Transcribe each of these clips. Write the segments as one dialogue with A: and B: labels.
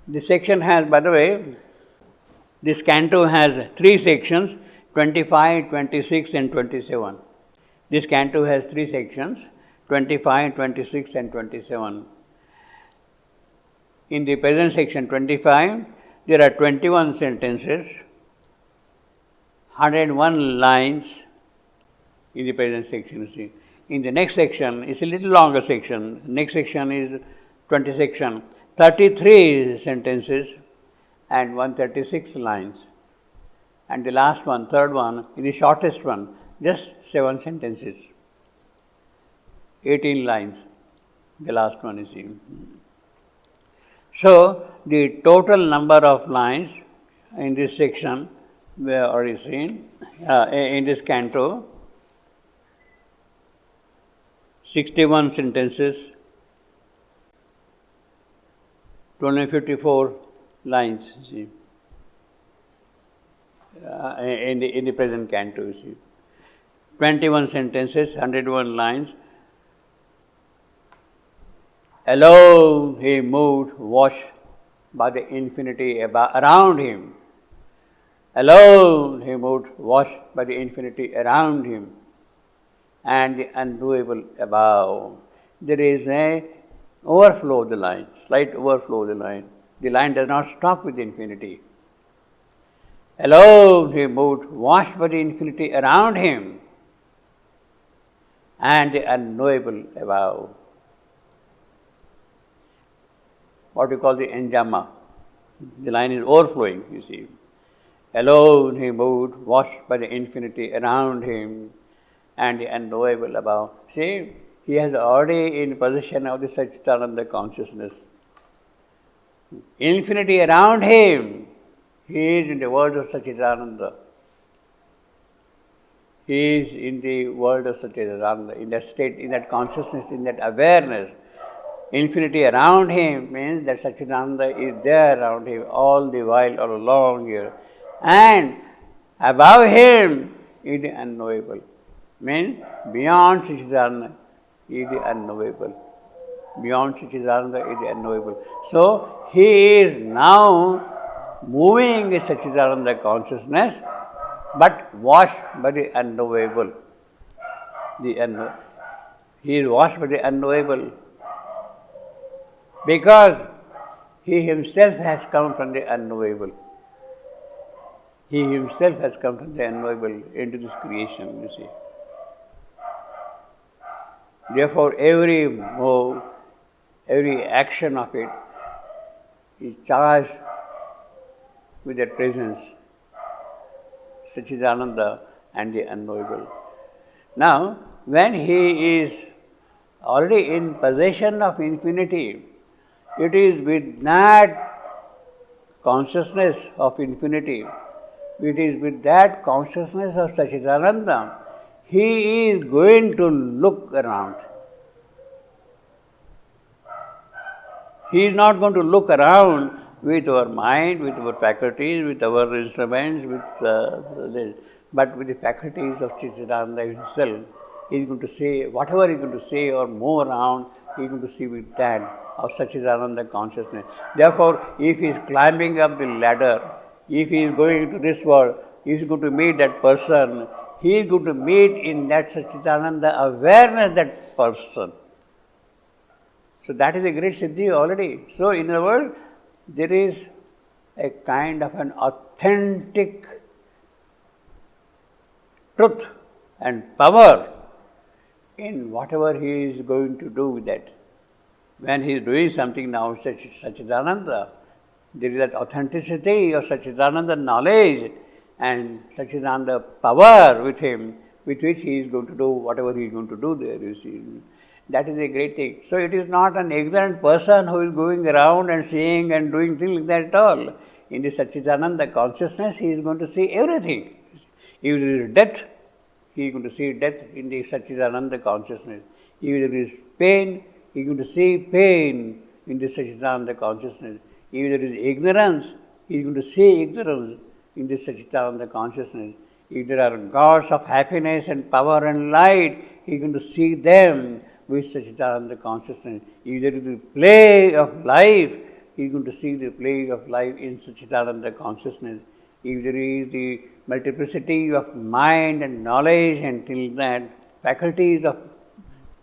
A: This section has, by the way, this canto has 3 sections, 25, 26 and 27. This canto has 3 sections, 25, 26 and 27. In the present section 25, there are 21 sentences, 101 lines in the present section. You see. In the next section, it's a little longer section. Next section is 20 section, 33 sentences and 136 lines. And the last one, third one, is the shortest one, just 7 sentences, 18 lines. The last one is in. So, the total number of lines in this section we have already seen, in this canto, 61 sentences, 254 lines, see, in the present canto, see. 21 sentences, 101 lines. Alone he moved, washed by the infinity around him. Alone he moved, washed by the infinity around him, and the unknowable above. There is a overflow of the line, slight overflow of the line. The line does not stop with infinity. Alone he moved, washed by the infinity around him, and the unknowable above. What we call the enjama. The line is overflowing, you see. Alone he moved, washed by the infinity around him, and the unknowable above. See, he has already in possession of the Satchitananda consciousness. Infinity around him, he is in the world of Satchitananda. He is in the world of Satchitananda, in that state, in that consciousness, in that awareness. Infinity around him means that Satchitananda is there around him all the while, all along here. And above him is the unknowable. Means beyond Satchitananda is the unknowable. Beyond Satchitananda is the unknowable. So, he is now moving in Satchitananda consciousness, but washed by the unknowable. He is washed by the unknowable. Because he himself has come from the unknowable. He himself has come from the unknowable into this creation, you see. Therefore, every move, every action of it is charged with that presence, Satchitananda and the unknowable. Now, when he is already in possession of infinity, it is with that consciousness of infinity, it is with that consciousness of Satchitananda, he is going to look around. He is not going to look around with our mind, with our faculties, with our instruments, but with the faculties of Satchitananda himself. He is going to say, whatever he is going to say or move around, he is going to see with that of Satchitananda consciousness. Therefore, if he is climbing up the ladder, if he is going into this world, he is going to meet that person, he is going to meet in that Satchitananda awareness that person. So that is a great siddhi already. So in other words, there is a kind of an authentic truth and power in whatever he is going to do with that. When he is doing something now, Satchitananda, there is that authenticity of Satchitananda knowledge and Satchitananda power with him, with which he is going to do whatever he is going to do there, you see. That is a great thing. So it is not an ignorant person who is going around and seeing and doing things like that at all. In the Satchitananda consciousness, he is going to see everything. If there is death, he is going to see death in the Satchitananda consciousness. If there is pain, he is going to see pain in the Satchitananda consciousness. If there is ignorance, he is going to see ignorance in the Satchitananda consciousness. If there are gods of happiness and power and light, he is going to see them with Satchitananda consciousness. If there is the play of life, he is going to see the play of life in Satchidananda consciousness. If there is the multiplicity of mind and knowledge until that faculties of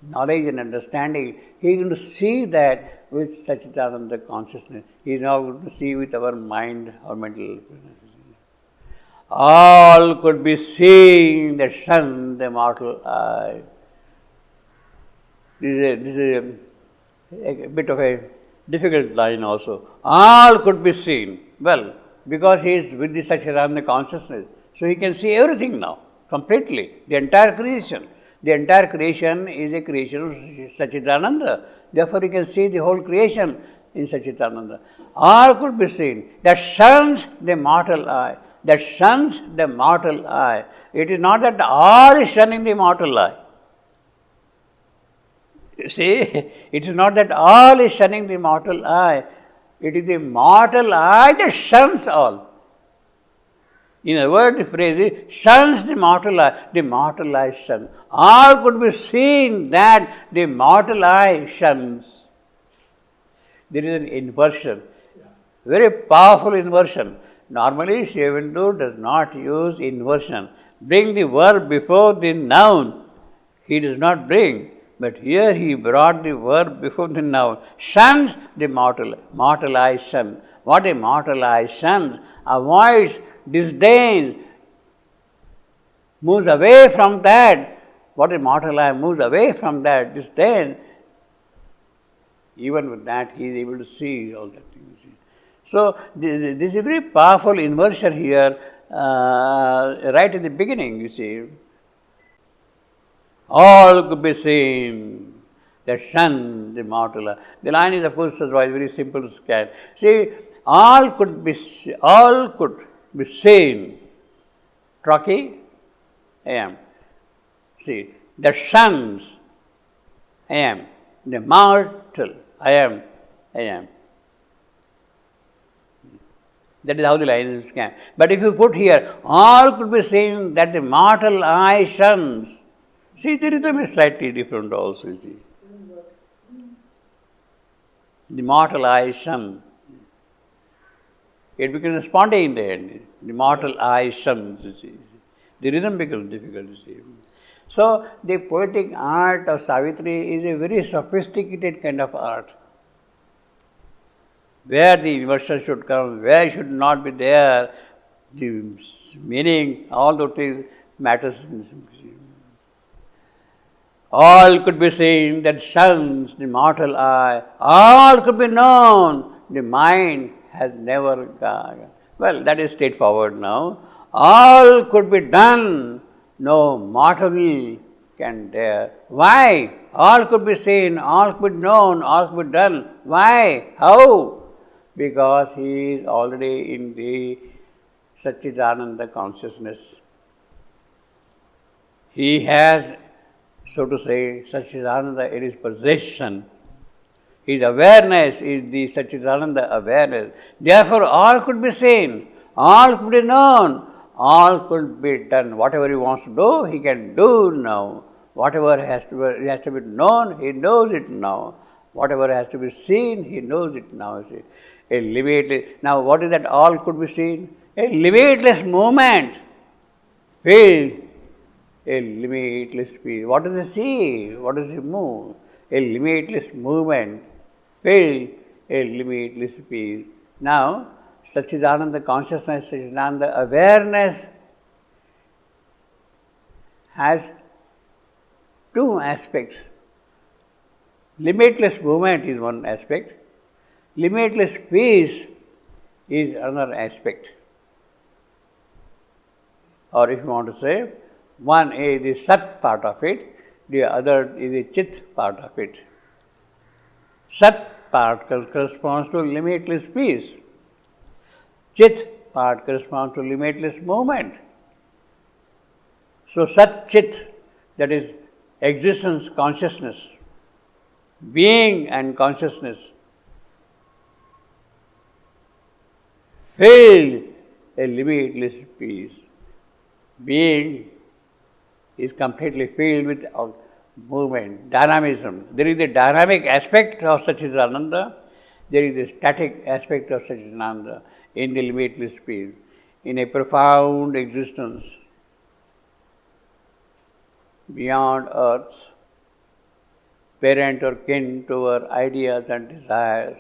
A: knowledge and understanding, he is going to see that with Satchidananda consciousness. He is now going to see with our mind or mental. All could be seen that shun the mortal eye. This is a bit of a difficult line also. All could be seen. Well, because he is with the Satchidananda consciousness, so he can see everything now, completely, the entire creation. The entire creation is a creation of Satchidananda. Therefore, he can see the whole creation in Satchidananda. All could be seen. That shuns the mortal eye. That shuns the mortal eye. It is not that all is shunning the mortal eye. You see, it is not that all is shunning the mortal eye. It is the mortal eye that shuns all. In a word, the phrase is shuns the mortal eye. The mortal eye shuns. All could be seen that the mortal eye shuns. There is an inversion, very powerful inversion. Normally, Sri Aurobindo does not use inversion. Bring the verb before the noun. He does not bring. But here he brought the verb before the noun. Shuns the mortal eye shun. What a mortal eye shuns, avoids, disdains, moves away from that. What a mortal eye moves away from that, disdain. Even with that, he is able to see all that things. So, this is a very powerful inversion here, right at the beginning, you see. All could be seen that shun the mortal eye. The line is, of course, otherwise very simple to scan. See, all could be seen. Trochee, I am. See, that shuns, I am. The mortal, I am. That is how the line is scanned. But if you put here, all could be seen that the mortal eye shuns. See, the rhythm is slightly different also, you see. The mortal eye shun. It becomes spontaneous in the end. The mortal eye shuns, you see. The rhythm becomes difficult, you see. So, the poetic art of Savitri is a very sophisticated kind of art. Where the inversion should come, where it should not be there, the meaning, all those things matters. All could be seen that shuns the mortal eye. All could be known. The mind has never gone. Well, that is straightforward now. All could be done. No mortal can dare. Why? All could be seen, all could be known, all could be done. Why? How? Because he is already in the Satchidananda consciousness. He has, so to say, Satchidananda in his possession. His awareness is the Satchidananda awareness. Therefore, all could be seen, all could be known, all could be done. Whatever he wants to do, he can do now. Whatever has to be known, he knows it now. Whatever has to be seen, he knows it now. See, a limitless. Now, what is that? All could be seen. A limitless movement. Feel a limitless speed. What does it see? What does it move? A limitless movement. Feel a limitless speed. Now, Satchidananda consciousness, Satchidananda awareness has two aspects. Limitless movement is one aspect. Limitless peace is another aspect. Or if you want to say, one is the Sat part of it, the other is the Chit part of it. Sat part corresponds to limitless peace. Chit part corresponds to limitless movement. So, Sat Chit, that is existence, consciousness, being and consciousness, filled a limitless peace. Being is completely filled with movement, dynamism. There is a dynamic aspect of Satchidananda There is a static aspect of Satchidananda in the limitless peace, in a profound existence beyond earth, parent or kin to our ideas and desires.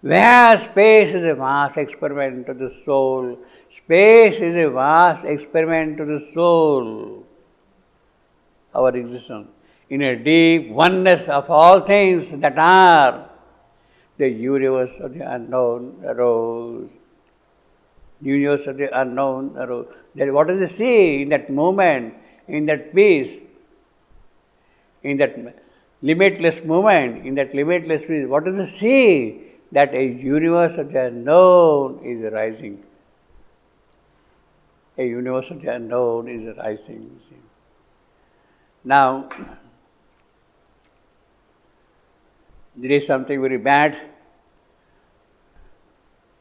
A: Where space is a vast experiment to the soul, space is a vast experiment to the soul, our existence, in a deep oneness of all things that are, the universe of the unknown arose. Universe of the unknown arose. That what does it see in that moment, in that peace, in that limitless moment, in that limitless peace? What does it see? That a universe of the unknown is rising. A universe of the unknown is rising. Now, there is something very bad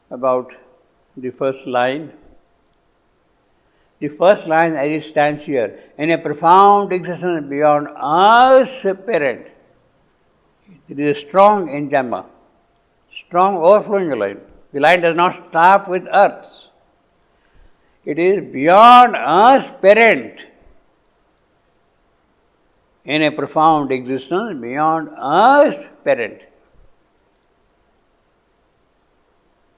A: about the first line. The first line as it stands here, in a profound existence beyond us parent. It is a strong enjamma, strong overflowing line. The line does not stop with earth. It is beyond us parent. In a profound existence beyond us parent,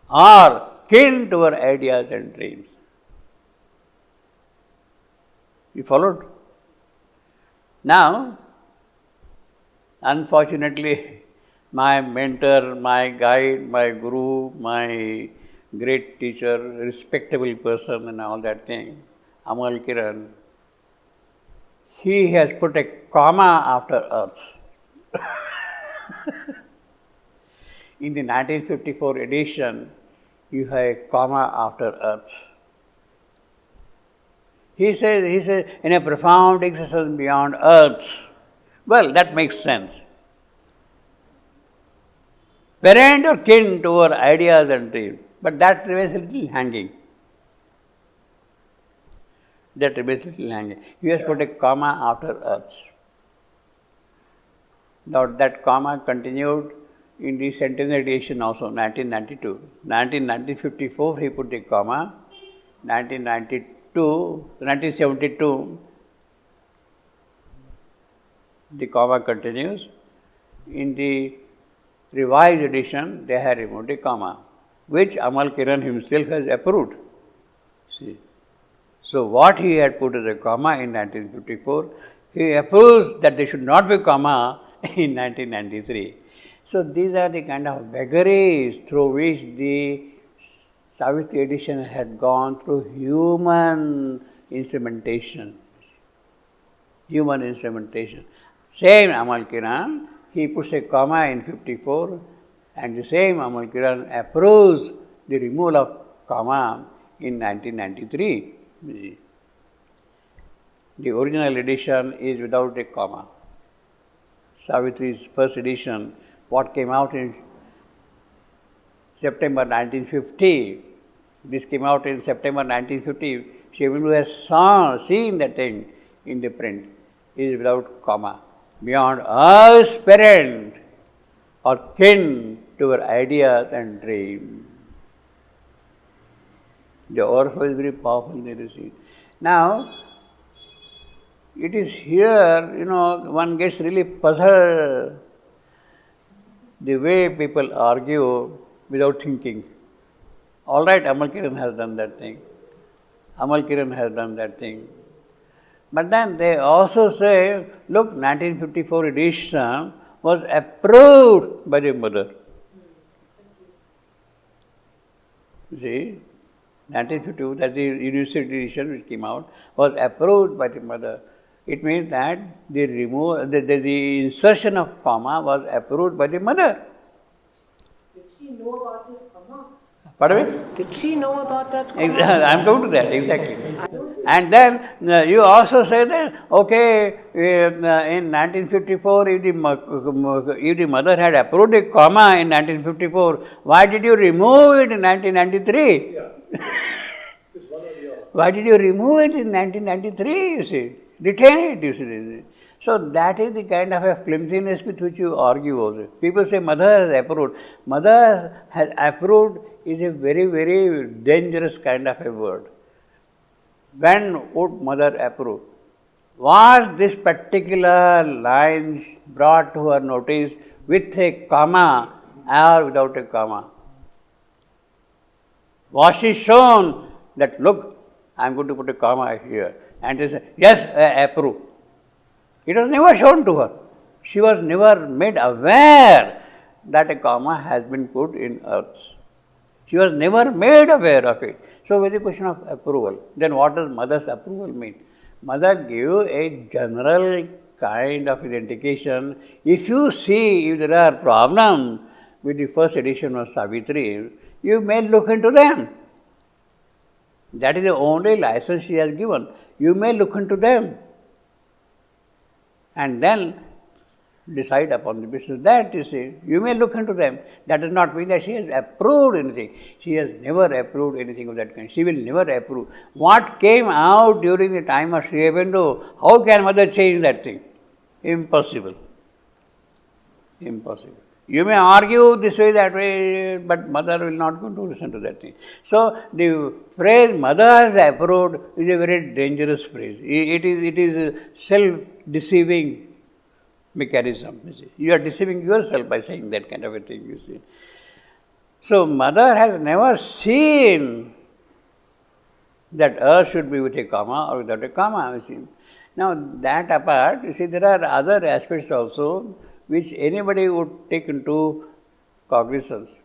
A: or kin to our ideas and dreams. You followed? Now, unfortunately, my mentor, my guide, my guru, my great teacher, respectable person and all that thing, Amal Kiran, he has put a comma after earth. In the 1954 edition, you have a comma after earth. He says, in a profound existence beyond earth. Well, that makes sense. Parent or kin to our ideas and dreams. But that remains a little hanging. That remains a little hanging. He has put a comma after earth. Now that comma continued in the centenary edition also, 1992. 1954 he put a comma. 1972, the comma continues. In the revised edition, they have removed a comma, which Amal Kiran himself has approved. See. So what he had put as a comma in 1954, he approves that there should not be comma in 1993. So these are the kind of vagaries through which the Savitri edition had gone through human instrumentation. Human instrumentation. Same Amal Kiran, he puts a comma in 54, and the same Amal Kiran approves the removal of comma in 1993. The original edition is without a comma. Savitri's first edition, what came out in September 1950, this came out in September 1950, Sri Aurobindo has seen that thing in the print, is without comma. Beyond us parent or kin to our ideas and dreams. The overflow is very powerful in the receipt. Now, it is here, one gets really puzzled the way people argue without thinking. All right, Amal Kiran has done that thing. Amal Kiran has done that thing. But then they also say, look, 1954 edition was approved by the mother. See, 1952, that's the university edition which came out, was approved by the mother. It means that the insertion of comma was approved by the mother.
B: Did she know about this comma?
A: Pardon me?
B: Did she know about that comma?
A: I am coming to that, exactly. And then you also say that, okay, in 1954, if the mother had approved a comma in 1954, why did you remove it in 1993?
C: Yeah.
A: Why did you remove it in 1993, you see? Retain it, you see. So that is the kind of a flimsiness with which you argue also. People say mother has approved. Mother has approved is a very, very dangerous kind of a word. When would mother approve? Was this particular line brought to her notice with a comma or without a comma? Was she shown that, look, I am going to put a comma here, and she said, yes, I approve. It was never shown to her. She was never made aware that a comma has been put in earth. She was never made aware of it. So, it is a question of approval. Then what does mother's approval mean? Mother gave a general kind of indication. If you see if there are problems with the first edition of Savitri, you may look into them. That is the only license she has given. You may look into them and then decide upon the basis of that, you see. You may look into them. That does not mean that she has approved anything. She has never approved anything of that kind. She will never approve. What came out during the time of Sri Aurobindo, how can mother change that thing? Impossible. Impossible. You may argue this way, that way, but mother will not going to listen to that thing. So, the phrase mother has approved is a very dangerous phrase. It is a self-deceiving mechanism. You see. You are deceiving yourself by saying that kind of a thing, you see. So, mother has never seen that earth should be with a comma or without a comma, you see. Now, that apart, you see, there are other aspects also which anybody would take into cognizance.